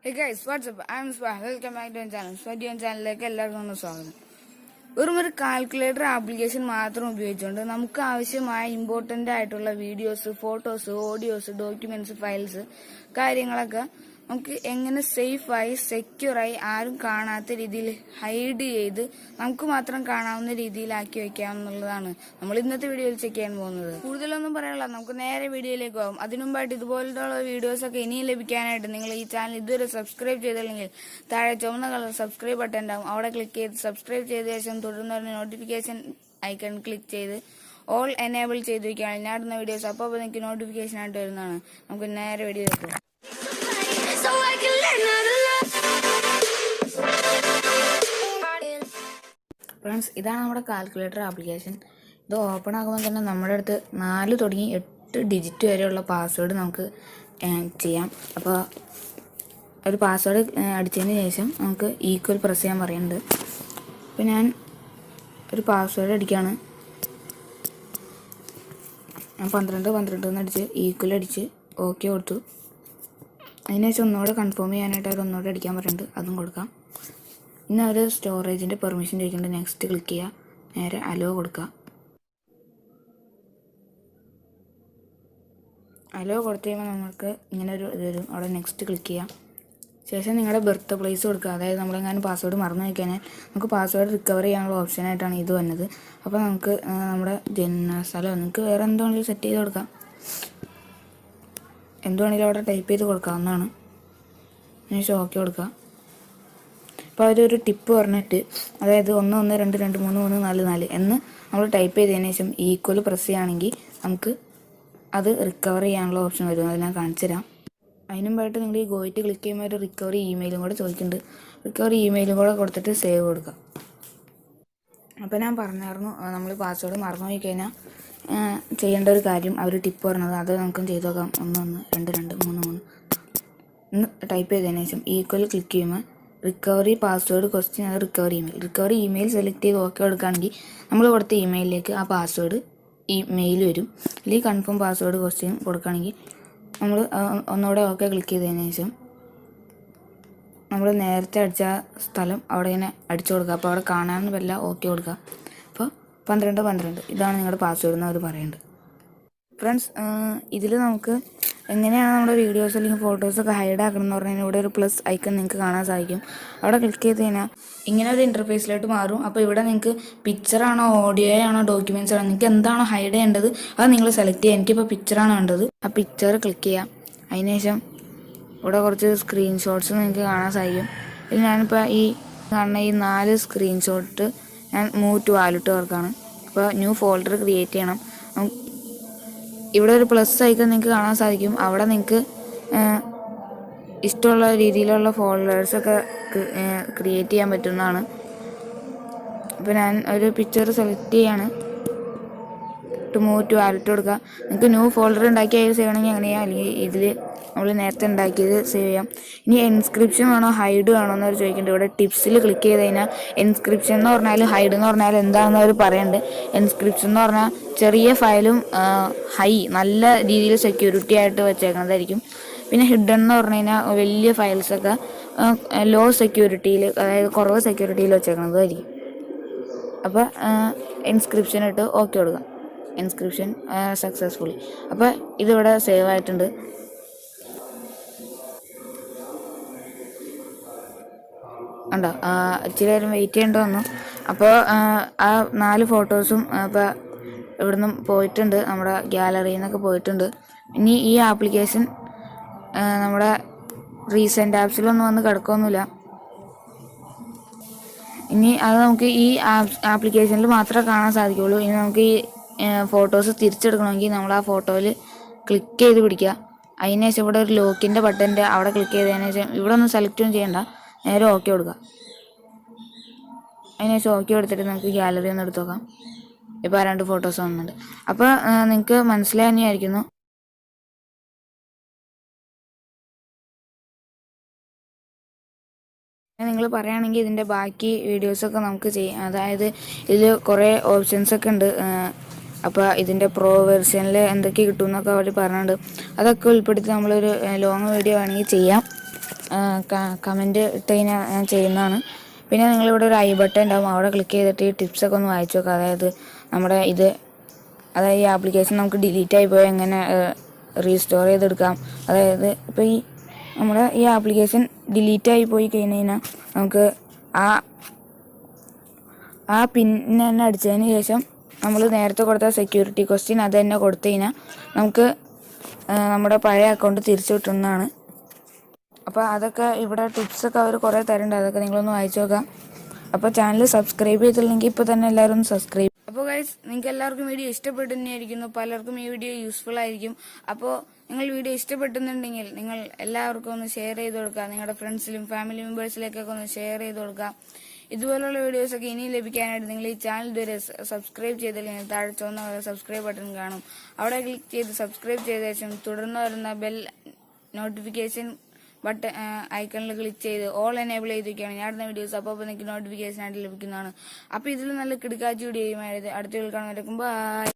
Hey guys, what's up? I'm Swah. Welcome back to my channel. Swadian ചാനലിലേക്ക് എല്ലാവർക്കും സ്വാഗതം. ഒരു കാൽക്കുലേറ്റർ ആപ്ലിക്കേഷൻ മാത്രം ഉപയോഗിച്ചുകൊണ്ട് നമുക്ക് ആവശ്യമായ ഇമ്പോർട്ടന്റ് ആയിട്ടുള്ള videos, photos, audios, documents, files കാര്യങ്ങളൊക്കെ നമുക്ക് എങ്ങനെ സേഫായി സെക്യൂറായി ആരും കാണാത്ത രീതിയിൽ ഹൈഡ് ചെയ്ത് നമുക്ക് മാത്രം കാണാവുന്ന രീതിയിലാക്കി വെക്കാമെന്നുള്ളതാണ് നമ്മൾ ഇന്നത്തെ വീഡിയോയിൽ ചെക്ക് ചെയ്യാൻ പോകുന്നത്. കൂടുതലൊന്നും പറയാനുള്ള നമുക്ക് നേരെ വീഡിയോയിലേക്ക് പോകും. അതിനുമുമ്പായിട്ട് ഇതുപോലുള്ള വീഡിയോസ് ഒക്കെ ഇനിയും ലഭിക്കാനായിട്ട് നിങ്ങൾ ഈ ചാനൽ ഇതുവരെ സബ്സ്ക്രൈബ് ചെയ്തില്ലെങ്കിൽ താഴെ ചുവന്ന കളർ സബ്സ്ക്രൈബ് ബട്ടൺ ഉണ്ടാവും. അവിടെ ക്ലിക്ക് ചെയ്ത് സബ്സ്ക്രൈബ് ചെയ്ത ശേഷം തുടർന്ന് നോട്ടിഫിക്കേഷൻ ഐക്കൺ ക്ലിക്ക് ചെയ്ത് ഓൾ എനേബിൾ ചെയ്ത് വയ്ക്കുകയാണ്. ഞാൻ ഇടുന്ന വീഡിയോസ് അപ്പോൾ നിങ്ങൾക്ക് നോട്ടിഫിക്കേഷൻ ആയിട്ട് വരുന്നതാണ്. നമുക്ക് നേരെ വീഡിയോയിലേക്ക് പോകാം. ഫ്രണ്ട്സ്, ഇതാണ് നമ്മുടെ കാൽക്കുലേറ്റർ ആപ്ലിക്കേഷൻ. ഇത് ഓപ്പൺ ആകുമ്പോൾ തന്നെ നമ്മുടെ അടുത്ത് 4 തുടങ്ങി 8 ഡിജിറ്റ് വരെയുള്ള പാസ്വേഡ് നമുക്ക് ചെയ്യാം. അപ്പോൾ ഒരു പാസ്വേഡ് അടിച്ചതിന് ശേഷം നമുക്ക് ഈക്വൽ പ്രസ് ചെയ്യാൻ പറയുന്നുണ്ട്. അപ്പോൾ ഞാൻ ഒരു പാസ്വേഡ് അടിക്കുകയാണ്. ഞാൻ 12 എന്ന് അടിച്ച് ഈക്വൽ അടിച്ച് ഓക്കെ കൊടുത്തു. അതിനുശേഷം ഒന്നുകൂടെ കൺഫേം ചെയ്യാനായിട്ട് അവർ ഒന്നുകൂടെ അടിക്കാൻ പറയുന്നുണ്ട്. അതും കൊടുക്കാം. ഇന്ന് അവർ സ്റ്റോറേജിൻ്റെ പെർമിഷൻ ചോദിക്കുന്നുണ്ട്. നെക്സ്റ്റ് ക്ലിക്ക് ചെയ്യുക. നേരെ അലോ കൊടുക്കുക. അലോ കൊടുത്തു കഴിയുമ്പോൾ നമുക്ക് ഇങ്ങനെ ഒരു ഇത് വരും. അവിടെ നെക്സ്റ്റ് ക്ലിക്ക് ചെയ്യാം. ശേഷം നിങ്ങളുടെ ബർത്ത് പ്ലേസ് കൊടുക്കുക. അതായത് നമ്മളെങ്ങാനും പാസ്വേഡ് മറന്നു വയ്ക്കാനാൽ നമുക്ക് പാസ്വേഡ് റിക്കവർ ചെയ്യാനുള്ള ഓപ്ഷനായിട്ടാണ് ഇത് വന്നത്. അപ്പോൾ നമുക്ക് നമ്മുടെ ജന്മസ്ഥലം നിങ്ങൾക്ക് വേറെ എന്തുവേണമെങ്കിലും സെറ്റ് ചെയ്ത് കൊടുക്കാം. എന്തുവേണമെങ്കിലും അവിടെ ടൈപ്പ് ചെയ്ത് കൊടുക്കാവുന്നതാണ്. അതിനുശേഷം ഓക്കെ കൊടുക്കുക. അപ്പോൾ അവരൊരു ടിപ്പ് പറഞ്ഞിട്ട്, അതായത് 1 1 2 2 3 3 4 4 എന്ന് നമ്മൾ ടൈപ്പ് ചെയ്തതിന് ശേഷം ഈക്വൽ പ്രസ് ചെയ്യുകയാണെങ്കിൽ നമുക്ക് അത് റിക്കവർ ചെയ്യാനുള്ള ഓപ്ഷൻ വരും. അത് ഞാൻ കാണിച്ചു തരാം. അതിനുമ്പായിട്ട് നിങ്ങൾ ഈ ഗോയിട്ട് ക്ലിക്ക് ചെയ്യുമ്പോൾ ഒരു റിക്കവറി ഇമെയിലും കൂടെ ചോദിക്കുന്നുണ്ട്. റിക്കവറി ഇമെയിലും കൂടെ കൊടുത്തിട്ട് സേവ് കൊടുക്കുക. അപ്പോൾ ഞാൻ പറഞ്ഞായിരുന്നു നമ്മൾ പാസ്വേഡ് മറന്നു പോയി കഴിഞ്ഞാൽ ചെയ്യേണ്ട ഒരു കാര്യം അവർ ടിപ്പ് പറഞ്ഞത്. അത് നമുക്കും ചെയ്ത് നോക്കാം. 1 1 2 2 3 3 എന്ന് ടൈപ്പ് ചെയ്തതിന് ശേഷം ഈക്വൽ ക്ലിക്ക് ചെയ്യുമ്പോൾ റിക്കവറി പാസ്വേഡ് ക്വസ്റ്റ്യൻ അത് റിക്കവറി ഇമെയിൽ സെലക്ട് ചെയ്ത് ഓക്കെ കൊടുക്കുകയാണെങ്കിൽ നമ്മൾ കൊടുത്ത ഇമെയിലിലേക്ക് ആ പാസ്വേഡ് മെയിൽ വരും. അല്ലെങ്കിൽ കൺഫേം പാസ്വേഡ് ക്വസ്റ്റ്യൻ കൊടുക്കുകയാണെങ്കിൽ നമ്മൾ ഒന്നുകൂടെ ഓക്കെ ക്ലിക്ക് ചെയ്തതിന് ശേഷം നമ്മൾ നേരത്തെ അടിച്ച സ്ഥലം അവിടെ ഇങ്ങനെ അടിച്ചു കൊടുക്കുക. അപ്പോൾ അവിടെ കാണാമെന്ന് വരില്ല. ഓക്കെ കൊടുക്കുക. അപ്പോൾ 12 12 ഇതാണ് നിങ്ങളുടെ പാസ്വേഡ് എന്ന് അവർ പറയുന്നുണ്ട്. ഫ്രണ്ട്സ്, ഇതിൽ നമുക്ക് എങ്ങനെയാണ് നമ്മുടെ വീഡിയോസ് അല്ലെങ്കിൽ ഫോട്ടോസൊക്കെ ഹൈഡ് ആക്കണമെന്ന് പറഞ്ഞാൽ ഇവിടെ ഒരു പ്ലസ് ഐക്കൺ നിങ്ങൾക്ക് കാണാൻ സാധിക്കും. അവിടെ ക്ലിക്ക് ചെയ്ത് കഴിഞ്ഞാൽ ഇങ്ങനെ ഒരു ഇൻ്റർഫേസിലോട്ട് മാറും. അപ്പോൾ ഇവിടെ നിങ്ങൾക്ക് പിക്ചറാണോ ഓഡിയോയാണോ ഡോക്യുമെൻറ്റ്സ് ആണോ നിങ്ങൾക്ക് എന്താണോ ഹൈഡ് ചെയ്യേണ്ടത് അത് നിങ്ങൾ സെലക്ട് ചെയ്യുക. എനിക്കിപ്പോൾ പിക്ചറാണ് വേണ്ടത്. ആ പിക്ചർ ക്ലിക്ക് ചെയ്യാം. അതിനുശേഷം ഇവിടെ കുറച്ച് സ്ക്രീൻഷോട്ട്സ് നിങ്ങൾക്ക് കാണാൻ സാധിക്കും. ഇതിൽ ഞാനിപ്പോൾ ഈ കാണുന്ന ഈ 4 സ്ക്രീൻഷോട്ട് ഞാൻ മൂവ് ടു വാലറ്റ് വർക്കാണ്. അപ്പോൾ ന്യൂ ഫോൾഡർ ക്രിയേറ്റ് ചെയ്യണം. ഇവിടെ ഒരു പ്ലസ് ഐക്കൺ നിങ്ങൾക്ക് കാണാൻ സാധിക്കും. അവിടെ നിങ്ങൾക്ക് ഇഷ്ടമുള്ള രീതിയിലുള്ള ഫോൾഡേഴ്സൊക്കെ ക്രിയേറ്റ് ചെയ്യാൻ പറ്റുന്നതാണ്. അപ്പോൾ ഞാൻ ഒരു പിക്ചർ സെലക്ട് ചെയ്യാണ്. മൂവ് ടു വാലറ്റ് കൊടുക്കുക. നിങ്ങൾക്ക് ന്യൂ ഫോൾഡർ ഉണ്ടാക്കി അതിൽ സേവ് ചെയ്യണമെങ്കിൽ അങ്ങനെയാണ്. അല്ലെങ്കിൽ ഇതിൽ നമ്മൾ നേരത്തെ ഉണ്ടാക്കിയത് സേവ് ചെയ്യാം. ഇനി എൻസ്ക്രിപ്ഷൻ വേണോ ഹൈഡ് വേണോ എന്നവർ ചോദിക്കുന്നുണ്ട്. ഇവിടെ ടിപ്സിൽ ക്ലിക്ക് ചെയ്ത് കഴിഞ്ഞാൽ എൻസ്ക്രിപ്ഷൻ എന്ന് പറഞ്ഞാൽ ഹൈഡ് എന്ന് പറഞ്ഞാൽ എന്താണെന്ന് അവർ പറയുന്നുണ്ട്. എൻസ്ക്രിപ്ഷൻ എന്ന് പറഞ്ഞാൽ ചെറിയ ഫയലും നല്ല രീതിയിൽ സെക്യൂരിറ്റി ആയിട്ട് വെച്ചേക്കുന്നതായിരിക്കും. പിന്നെ ഹിഡൻ എന്ന് പറഞ്ഞു കഴിഞ്ഞാൽ വലിയ ഫയൽസൊക്കെ ലോ സെക്യൂരിറ്റിയിൽ, അതായത് കുറവ് സെക്യൂരിറ്റിയിൽ വെച്ചേക്കുന്നതായിരിക്കും. അപ്പോൾ എൻസ്ക്രിപ്ഷൻ ഇട്ട് ഓക്കെ കൊടുക്കുക. Encryption successfully. അപ്പോൾ ഇതിവിടെ സേവ് ആയിട്ടുണ്ട്. ഉണ്ടോ? ഇച്ചിരി നേരം വെയിറ്റ് ചെയ്യേണ്ടി വന്നു. അപ്പോൾ ആ 4 ഫോട്ടോസും ഇപ്പോൾ ഇവിടുന്ന് പോയിട്ടുണ്ട്. നമ്മുടെ ഗ്യാലറിയിൽ നിന്നൊക്കെ പോയിട്ടുണ്ട്. ഇനി ഈ ആപ്ലിക്കേഷൻ നമ്മുടെ റീസെൻ്റ് ആപ്സിലൊന്നും വന്ന് കിടക്കുകയൊന്നുമില്ല. ഇനി അത് നമുക്ക് ഈ ആപ്ലിക്കേഷനിൽ മാത്രമേ കാണാൻ സാധിക്കുകയുള്ളൂ. ഇനി നമുക്ക് ഈ ഫോട്ടോസ് തിരിച്ചെടുക്കണമെങ്കിൽ നമ്മൾ ആ ഫോട്ടോയിൽ ക്ലിക്ക് ചെയ്ത് പിടിക്കുക. അതിന് ശേഷം ഇവിടെ ഒരു ലോക്കിൻ്റെ ബട്ടൻ്റെ അവിടെ ക്ലിക്ക് ചെയ്തതിന് ശേഷം ഇവിടെ ഒന്നും സെലക്ട് ഒന്നും ചെയ്യണ്ട, നേരെ ഓക്കെ കൊടുക്കുക. അതിന് ശേഷം ഓക്കെ കൊടുത്തിട്ട് നമുക്ക് ഗ്യാലറി ഒന്ന് എടുത്ത് നോക്കാം. ഇപ്പോൾ 2 ഫോട്ടോസ് വന്നിട്ടുണ്ട്. അപ്പോൾ നിങ്ങൾക്ക് മനസ്സിലായി തന്നെയായിരിക്കുന്നു. നിങ്ങൾ പറയുകയാണെങ്കിൽ ഇതിൻ്റെ ബാക്കി വീഡിയോസൊക്കെ നമുക്ക് ചെയ്യാം. അതായത് ഇതിൽ കുറേ ഓപ്ഷൻസൊക്കെ ഉണ്ട്. അപ്പോൾ ഇതിൻ്റെ പ്രോ വെർഷനിൽ എന്തൊക്കെ കിട്ടുമെന്നൊക്കെ അവർ പറഞ്ഞിട്ടുണ്ട്. അതൊക്കെ ഉൾപ്പെടുത്തി നമ്മളൊരു ലോങ് വീഡിയോ വേണമെങ്കിൽ ചെയ്യാം. കമൻറ്റ് ഇട്ട് കഴിഞ്ഞാൽ ഞാൻ ചെയ്യുന്നതാണ്. പിന്നെ നിങ്ങളിവിടെ ഒരു ഐ ബട്ടൺ ഉണ്ടാവും, അവിടെ ക്ലിക്ക് ചെയ്തിട്ട് ഈ ടിപ്സൊക്കെ ഒന്ന് വായിച്ചു നോക്കുക. അതായത് നമ്മുടെ അതായത് ഈ ആപ്ലിക്കേഷൻ നമുക്ക് ഡിലീറ്റ് ആയി പോയി എങ്ങനെ റീസ്റ്റോർ ചെയ്തെടുക്കാം. അതായത് ഇപ്പോൾ നമ്മുടെ ഈ ആപ്ലിക്കേഷൻ ഡിലീറ്റ് ആയി പോയി കഴിഞ്ഞ് കഴിഞ്ഞാൽ നമുക്ക് ആ പിന്നെ തന്നെ അടിച്ചതിന് ശേഷം നമ്മൾ നേരത്തെ കൊടുത്ത സെക്യൂരിറ്റി ക്വസ്റ്റ്യൻ അത് തന്നെ കൊടുത്തു കഴിഞ്ഞാൽ നമുക്ക് നമ്മുടെ പഴയ അക്കൗണ്ട് തിരിച്ചു കിട്ടുന്നതാണ്. അപ്പോൾ അതൊക്കെ ഇവിടെ ടിപ്സൊക്കെ അവർ കുറേ തരുന്നുണ്ട്, അതൊക്കെ നിങ്ങളൊന്ന് വായിച്ചു നോക്കാം. അപ്പോൾ ചാനൽ സബ്സ്ക്രൈബ് ചെയ്തില്ലെങ്കിൽ ഇപ്പോൾ തന്നെ എല്ലാവരും ഒന്ന് സബ്സ്ക്രൈബ്. അപ്പോൾ ഗൈസ്, നിങ്ങൾക്ക് എല്ലാവർക്കും വീഡിയോ ഇഷ്ടപ്പെട്ടു തന്നെയായിരിക്കുന്നു. പലർക്കും ഈ വീഡിയോ യൂസ്ഫുൾ ആയിരിക്കും. അപ്പോൾ നിങ്ങൾ വീഡിയോ ഇഷ്ടപ്പെടുന്നുണ്ടെങ്കിൽ നിങ്ങൾ എല്ലാവർക്കും ഒന്ന് ഷെയർ ചെയ്ത് കൊടുക്കുക. നിങ്ങളുടെ ഫ്രണ്ട്സിലും ഫാമിലി മെമ്പേഴ്സിലേക്കൊക്കെ ഒന്ന് ഷെയർ ചെയ്ത് കൊടുക്കുക. ഇതുപോലുള്ള വീഡിയോസൊക്കെ ഇനിയും ലഭിക്കാനായിട്ട് നിങ്ങൾ ഈ ചാനൽ ഇതുവരെ സബ്സ്ക്രൈബ് ചെയ്തില്ലെങ്കിൽ താഴെ ചുവന്ന സബ്സ്ക്രൈബ് ബട്ടൺ കാണും, അവിടെ ക്ലിക്ക് ചെയ്ത് സബ്സ്ക്രൈബ് ചെയ്ത ശേഷം തുടർന്ന് വരുന്ന ബെൽ നോട്ടിഫിക്കേഷൻ ബട്ടൺ ഐക്കണിൽ ക്ലിക്ക് ചെയ്ത് ഓൾ എനേബിൾ ചെയ്തിരിക്കുകയാണ്. ഞാൻ അടുത്ത വീഡിയോസ് അപ്പോൾ നിങ്ങൾക്ക് നോട്ടിഫിക്കേഷൻ ആയിട്ട് ലഭിക്കുന്നതാണ്. അപ്പോൾ ഇതിൽ നല്ല കിടക്കാച്ചി വീഡിയോയുമായത് അടുത്ത വീഡിയോയിൽ കാണുന്നവരേക്കും ബൈ.